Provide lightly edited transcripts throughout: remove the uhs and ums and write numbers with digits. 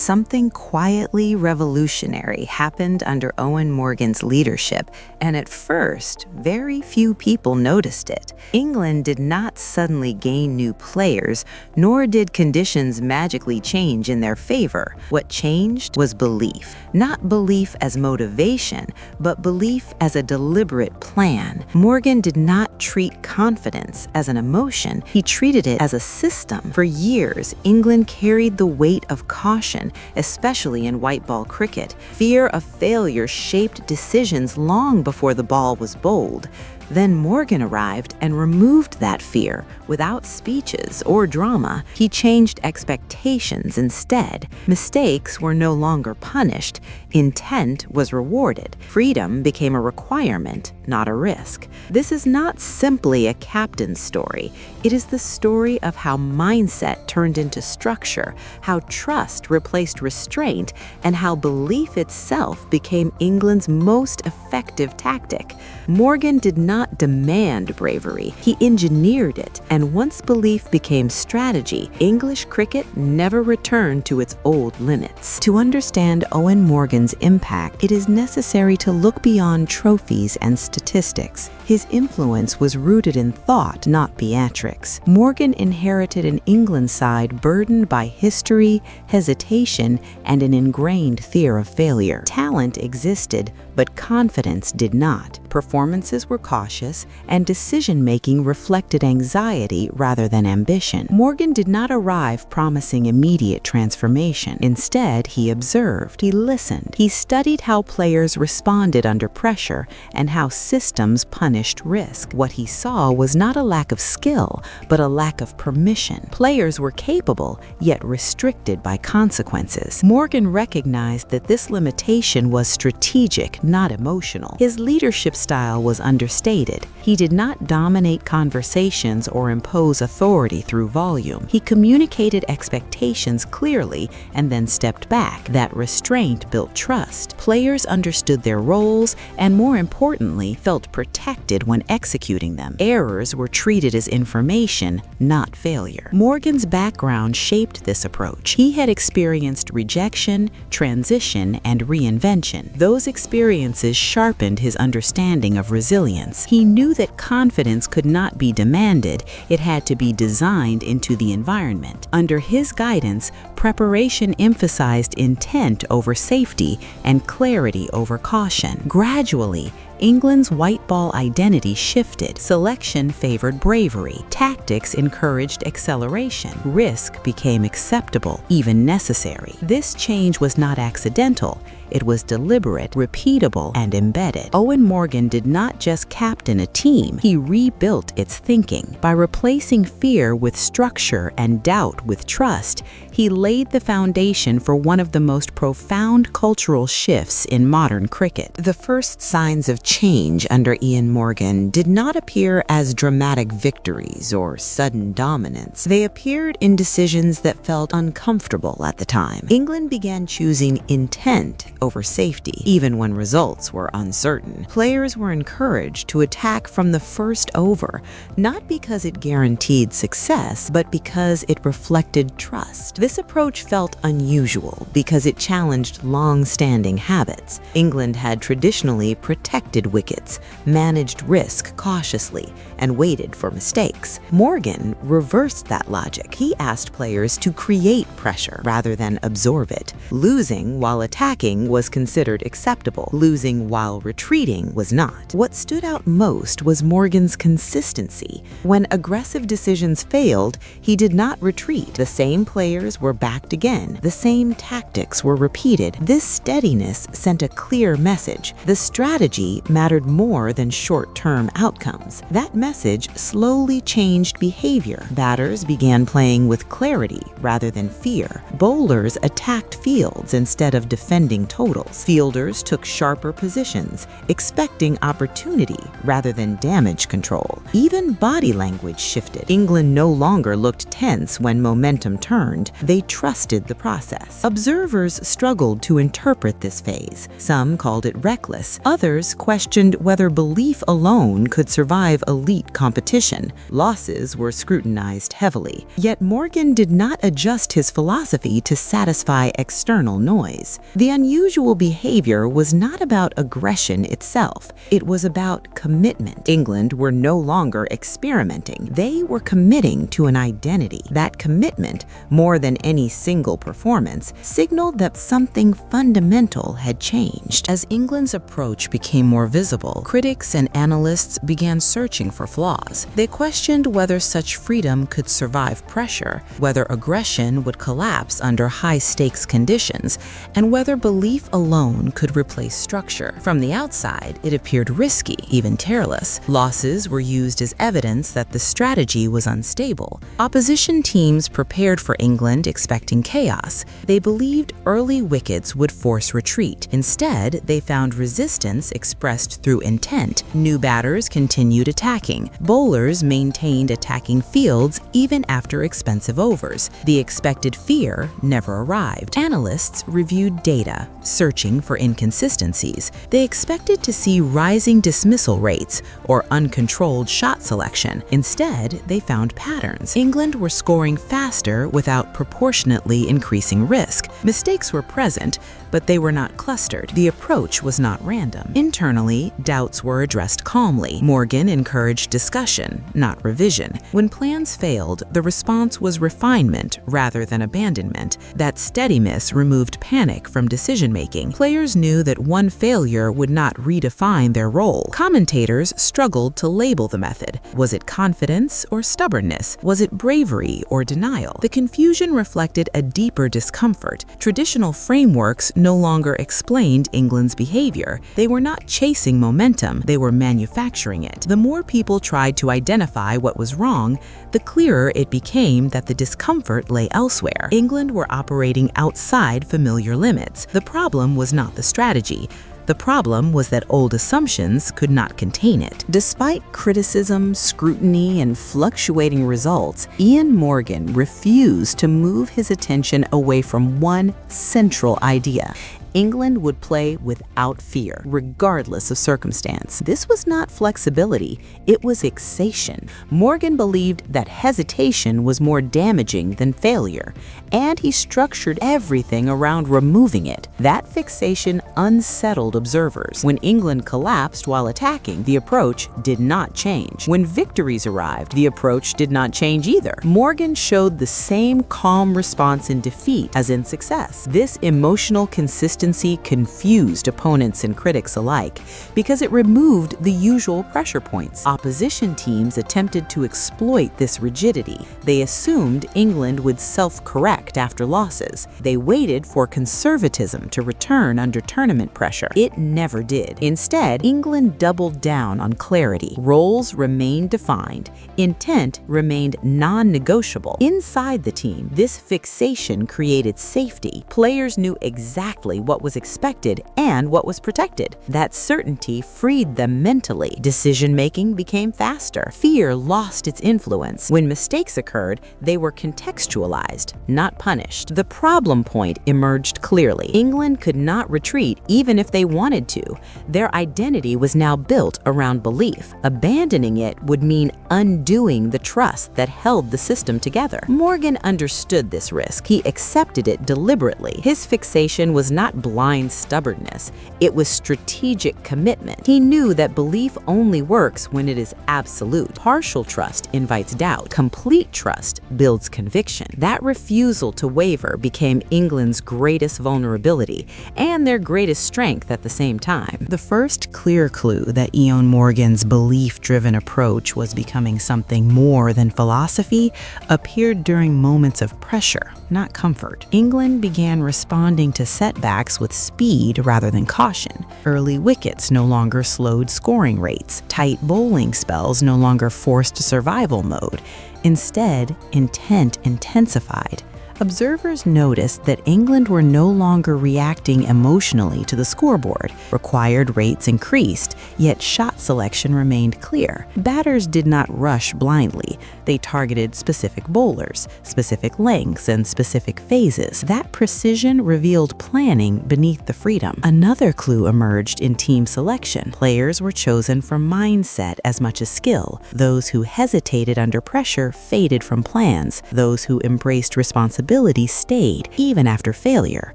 something quietly revolutionary happened under Eoin Morgan's leadership, and at first, very few people noticed it. England did not suddenly gain new players, nor did conditions magically change in their favor. What changed was belief. Not belief as motivation, but belief as a deliberate plan. Morgan did not treat confidence as an emotion, he treated it as a system. For years, England carried the weight of caution, especially in white ball cricket. Fear of failure shaped decisions long before the ball was bowled. Then Morgan arrived and removed that fear. Without speeches or drama, he changed expectations instead. Mistakes were no longer punished. Intent was rewarded. Freedom became a requirement, not a risk. This is not simply a captain's story. It is the story of how mindset turned into structure, how trust replaced restraint, and how belief itself became England's most effective tactic. Morgan did not demand bravery, he engineered it, and once belief became strategy, English cricket never returned to its old limits. To understand Eoin Morgan's impact, it is necessary to look beyond trophies and statistics. His influence was rooted in thought, not theatrics. Morgan inherited an England side burdened by history, hesitation, and an ingrained fear of failure. Talent existed, but confidence did not. Performances were cautious, and decision-making reflected anxiety rather than ambition. Morgan did not arrive promising immediate transformation. Instead, he observed, he listened, he studied how players responded under pressure and how systems punished risk. What he saw was not a lack of skill, but a lack of permission. Players were capable, yet restricted by consequences. Morgan recognized that this limitation was strategic, not emotional. His leadership style was understated. He did not dominate conversations or impose authority through volume. He communicated expectations clearly and then stepped back. That restraint built trust. Players understood their roles and, more importantly, felt protected when executing them. Errors were treated as information, not failure. Morgan's background shaped this approach. He had experienced rejection, transition, and reinvention. Those experiences sharpened his understanding of resilience. He knew that confidence could not be demanded, it had to be designed into the environment. Under his guidance, preparation emphasized intent over safety and clarity over caution. Gradually, England's white ball identity shifted. Selection favored bravery. Tactics encouraged acceleration. Risk became acceptable, even necessary. This change was not accidental. It was deliberate, repeatable, and embedded. Eoin Morgan did not just captain a team, he rebuilt its thinking. By replacing fear with structure and doubt with trust, he laid the foundation for one of the most profound cultural shifts in modern cricket. The first signs of change under Eoin Morgan did not appear as dramatic victories or sudden dominance. They appeared in decisions that felt uncomfortable at the time. England began choosing intent over safety, even when results were uncertain. Players were encouraged to attack from the first over, not because it guaranteed success, but because it reflected trust. This approach felt unusual because it challenged long-standing habits. England had traditionally protected wickets, managed risk cautiously, and waited for mistakes. Morgan reversed that logic. He asked players to create pressure rather than absorb it. Losing while attacking was considered acceptable. Losing while retreating was not. What stood out most was Morgan's consistency. When aggressive decisions failed, he did not retreat. The same players were backed again. The same tactics were repeated. This steadiness sent a clear message. The strategy mattered more than short-term outcomes. That message slowly changed behavior. Batters began playing with clarity rather than fear. Bowlers attacked fields instead of defending totals. Fielders took sharper positions, expecting opportunity rather than damage control. Even body language shifted. England no longer looked tense when momentum turned. They trusted the process. Observers struggled to interpret this phase. Some called it reckless. Others questioned whether belief alone could survive elite competition. Losses were scrutinized heavily. Yet Morgan did not adjust his philosophy to satisfy external noise. The unusual behavior was not about aggression itself. It was about commitment. England were no longer experimenting. They were committing to an identity. That commitment, more than any single performance, signaled that something fundamental had changed. As England's approach became more visible, critics and analysts began searching for flaws. They questioned whether such freedom could survive pressure, whether aggression would collapse under high-stakes conditions, and whether belief alone could replace structure. From the outside, it appeared risky, even careless. Losses were used as evidence that the strategy was unstable. Opposition teams prepared for England expecting chaos. They believed early wickets would force retreat. Instead, they found resistance expressed through intent. New batters continued attacking. Bowlers maintained attacking fields even after expensive overs. The expected fear never arrived. Analysts reviewed data, searching for inconsistencies. They expected to see rising dismissal rates or uncontrolled shot selection. Instead, they found patterns. England were scoring faster without proportionately increasing risk. Mistakes were present, but they were not clustered. The approach was not random. Internally, doubts were addressed calmly. Morgan encouraged discussion, not revision. When plans failed, the response was refinement rather than abandonment. That steadiness removed panic from decision-making. Players knew that one failure would not redefine their role. Commentators struggled to label the method. Was it confidence or stubbornness? Was it bravery or denial? The confusion reflected a deeper discomfort. Traditional frameworks no longer explained England's behavior. They were not chasing momentum, they were manufacturing it. The more people tried to identify what was wrong, the clearer it became that the discomfort lay elsewhere. England were operating outside familiar limits. The problem was not the strategy. The problem was that old assumptions could not contain it. Despite criticism, scrutiny, and fluctuating results, Eoin Morgan refused to move his attention away from one central idea. England would play without fear, regardless of circumstance. This was not flexibility, it was fixation. Morgan believed that hesitation was more damaging than failure, and he structured everything around removing it. That fixation unsettled observers. When England collapsed while attacking, the approach did not change. When victories arrived, the approach did not change either. Morgan showed the same calm response in defeat as in success. This emotional consistency confused opponents and critics alike because it removed the usual pressure points. Opposition teams attempted to exploit this rigidity. They assumed England would self-correct after losses. They waited for conservatism to return under tournament pressure. It never did. Instead, England doubled down on clarity. Roles remained defined. Intent remained non-negotiable. Inside the team, this fixation created safety. Players knew exactly what was expected and what was protected. That certainty freed them mentally. Decision-making became faster. Fear lost its influence. When mistakes occurred, they were contextualized, not punished. The problem point emerged clearly. England could not retreat even if they wanted to. Their identity was now built around belief. Abandoning it would mean undoing the trust that held the system together. Morgan understood this risk. He accepted it deliberately. His fixation was not blind stubbornness. It was strategic commitment. He knew that belief only works when it is absolute. Partial trust invites doubt. Complete trust builds conviction. That refusal to waver became England's greatest vulnerability and their greatest strength at the same time. The first clear clue that Eoin Morgan's belief-driven approach was becoming something more than philosophy appeared during moments of pressure, not comfort. England began responding to setbacks with speed rather than caution. Early wickets no longer slowed scoring rates. Tight bowling spells no longer forced survival mode. Instead, intent intensified. Observers noticed that England were no longer reacting emotionally to the scoreboard. Required rates increased, yet shot selection remained clear. Batters did not rush blindly. They targeted specific bowlers, specific lengths, and specific phases. That precision revealed planning beneath the freedom. Another clue emerged in team selection. Players were chosen for mindset as much as skill. Those who hesitated under pressure faded from plans. Those who embraced responsibility stayed, even after failure.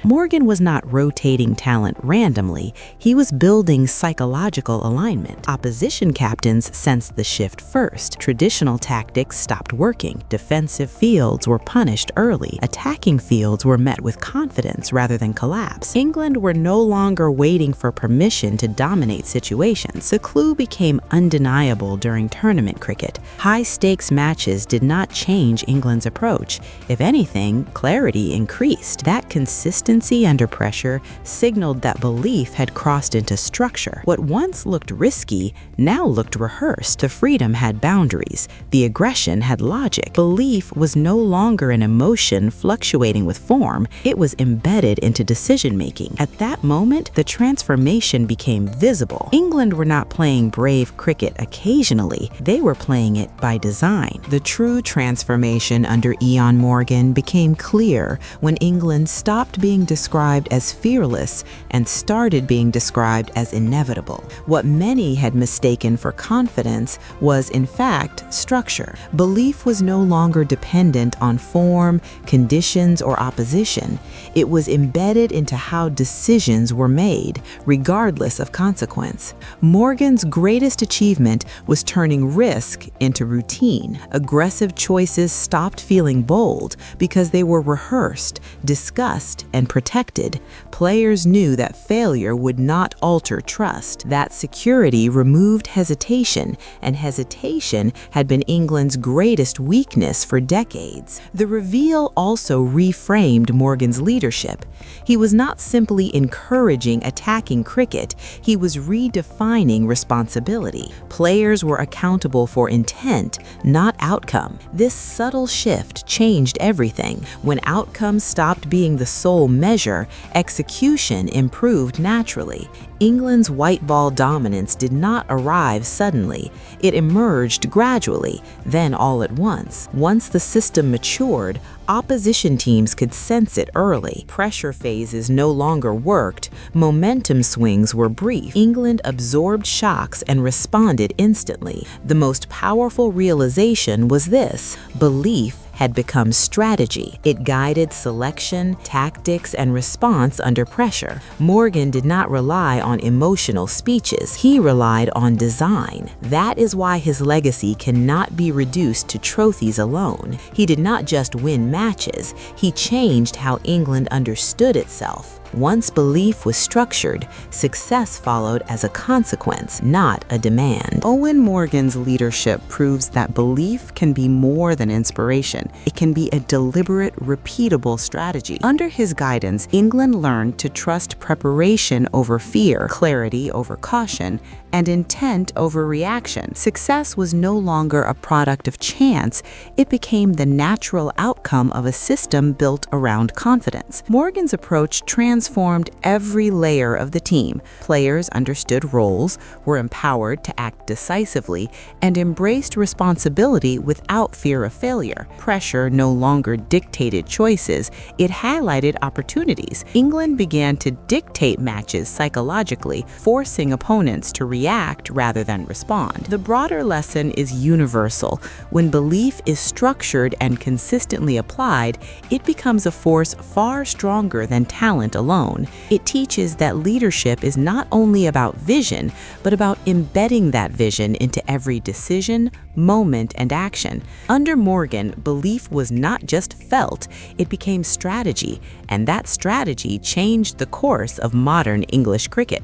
Morgan was not rotating talent randomly. He was building psychological alignment. Opposition captains sensed the shift first. Traditional tactics stopped working. Defensive fields were punished early. Attacking fields were met with confidence rather than collapse. England were no longer waiting for permission to dominate situations. The clue became undeniable during tournament cricket. High-stakes matches did not change England's approach. If anything, clarity increased. That consistency under pressure signaled that belief had crossed into structure. What once looked risky now looked rehearsed. The freedom had boundaries. The aggression had logic. Belief was no longer an emotion fluctuating with form. It was embedded into decision-making. At that moment, the transformation became visible. England were not playing brave cricket occasionally. They were playing it by design. The true transformation under Eoin Morgan became clear when England stopped being described as fearless and started being described as inevitable. What many had mistaken for confidence was, in fact, structure. Belief was no longer dependent on form, conditions, or opposition. It was embedded into how decisions were made, regardless of consequence. Morgan's greatest achievement was turning risk into routine. Aggressive choices stopped feeling bold because they were rehearsed, discussed, and protected. Players knew that failure would not alter trust. That security removed hesitation, and hesitation had been England's greatest weakness for decades. The reveal also reframed Morgan's leadership. He was not simply encouraging attacking cricket, he was redefining responsibility. Players were accountable for intent, not outcome. This subtle shift changed everything. When outcomes stopped being the sole measure, execution improved naturally. England's white ball dominance did not arrive suddenly. It emerged gradually, then all at once. Once the system matured, opposition teams could sense it early. Pressure phases no longer worked. Momentum swings were brief. England absorbed shocks and responded instantly. The most powerful realization was this: belief had become strategy. It guided selection, tactics, and response under pressure. Morgan did not rely on emotional speeches. He relied on design. That is why his legacy cannot be reduced to trophies alone. He did not just win matches, he changed how England understood itself. Once belief was structured, success followed as a consequence, not a demand. Eoin Morgan's leadership proves that belief can be more than inspiration. It can be a deliberate, repeatable strategy. Under his guidance, England learned to trust preparation over fear, clarity over caution, and intent over reaction. Success was no longer a product of chance. It became the natural outcome of a system built around confidence. Morgan's approach transformed every layer of the team. Players understood roles, were empowered to act decisively, and embraced responsibility without fear of failure. Pressure no longer dictated choices, it highlighted opportunities. England began to dictate matches psychologically, forcing opponents to react rather than respond. The broader lesson is universal. When belief is structured and consistently applied, it becomes a force far stronger than talent alone. It teaches that leadership is not only about vision, but about embedding that vision into every decision, moment, and action. Under Morgan, belief was not just felt, it became strategy, and that strategy changed the course of modern English cricket.